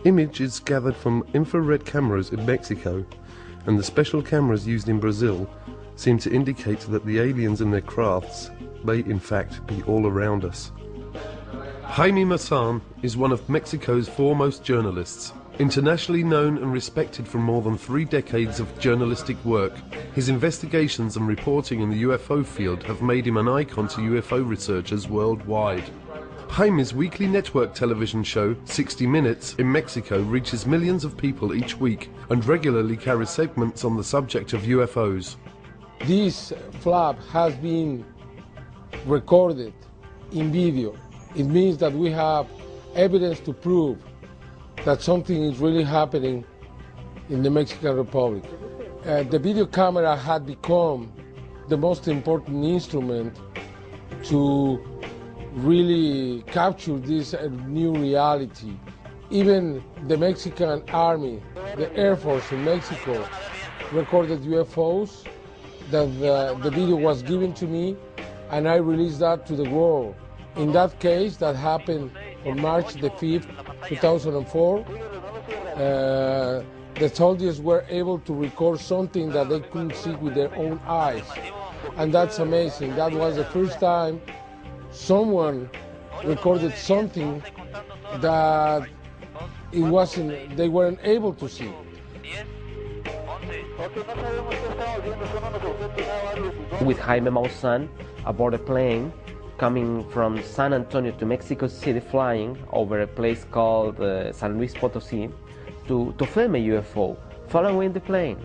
Images gathered from infrared cameras in Mexico and the special cameras used in Brazil seem to indicate that the aliens and their crafts may in fact be all around us. Jaime Maussan is one of Mexico's foremost journalists. Internationally known and respected for more than 3 decades of journalistic work, his investigations and reporting in the UFO field have made him an icon to UFO researchers worldwide. Jaime's weekly network television show, 60 Minutes, in Mexico reaches millions of people each week and regularly carries segments on the subject of UFOs. This flap has been recorded in video. It means that we have evidence to prove that something is really happening in the Mexican Republic. The video camera had become the most important instrument to really capture this new reality. Even the Mexican Army, the Air Force in Mexico, recorded UFOs. That the video was given to me, and I released that to the world. In that case, that happened on March the 5th, 2004. The soldiers were able to record something that they couldn't see with their own eyes. And that's amazing. That was the first time someone recorded something that they weren't able to see. With Jaime Maussan aboard a plane coming from San Antonio to Mexico City, flying over a place called San Luis Potosí to film a UFO, following the plane.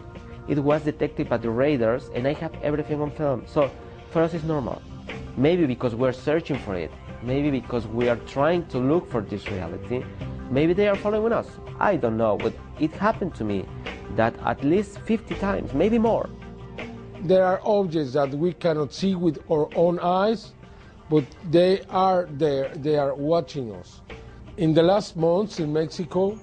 It was detected by the radars and I have everything on film, so for us it's normal. Maybe because we're searching for it, maybe because we are trying to look for this reality, maybe they are following us, I don't know, but it happened to me that at least 50 times, maybe more. There are objects that we cannot see with our own eyes, but they are there, they are watching us. In the last months in Mexico,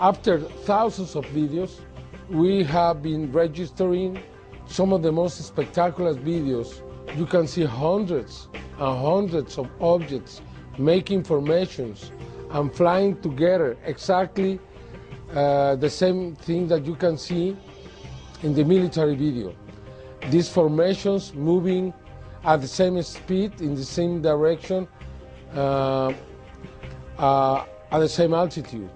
after thousands of videos, we have been registering some of the most spectacular videos. You can see hundreds and hundreds of objects making formations and flying together, exactly the same thing that you can see in the military video. These formations moving at the same speed, in the same direction, at the same altitude.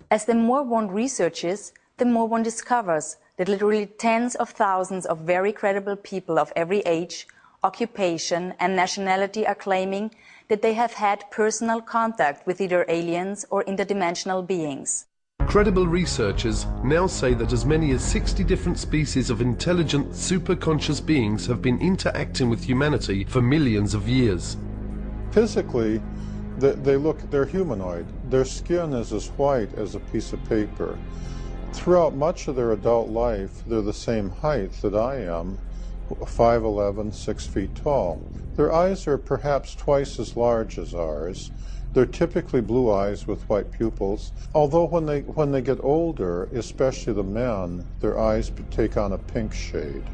As the more one researches, the more one discovers that literally tens of thousands of very credible people of every age, occupation and nationality are claiming that they have had personal contact with either aliens or interdimensional beings. Credible researchers now say that as many as 60 different species of intelligent, superconscious beings have been interacting with humanity for millions of years. Physically, they're humanoid. Their skin is as white as a piece of paper. Throughout much of their adult life, they're the same height that I am, 5'11", 6 feet tall. Their eyes are perhaps twice as large as ours. They're typically blue eyes with white pupils, although when they get older, especially the men, their eyes take on a pink shade.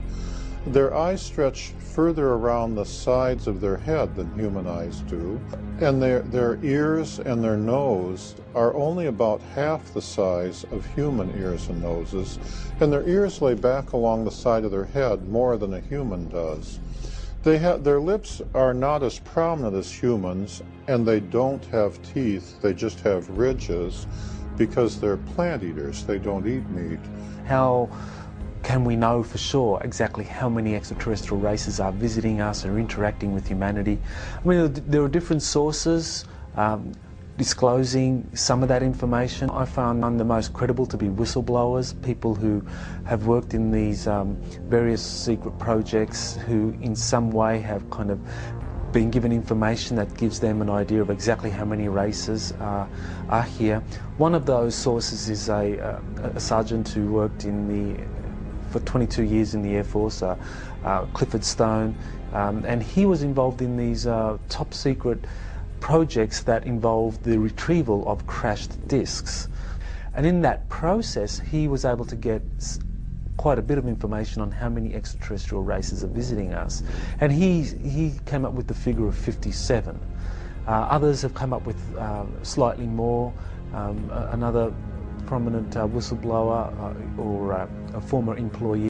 Their eyes stretch further around the sides of their head than human eyes do, and their ears and their nose are only about half the size of human ears and noses, and their ears lay back along the side of their head more than a human does. Their lips are not as prominent as humans, and they don't have teeth, they just have ridges, because they're plant eaters, they don't eat meat. How can we know for sure exactly how many extraterrestrial races are visiting us or interacting with humanity? I mean, there are different sources disclosing some of that information. I found none the most credible to be whistleblowers, people who have worked in these various secret projects, who in some way have kind of been given information that gives them an idea of exactly how many races are here. One of those sources is a sergeant who worked for 22 years in the Air Force, Clifford Stone, and he was involved in these top secret projects that involved the retrieval of crashed discs. And in that process, he was able to get quite a bit of information on how many extraterrestrial races are visiting us, and he came up with the figure of 57. Others have come up with slightly more. Another prominent whistleblower or a former employee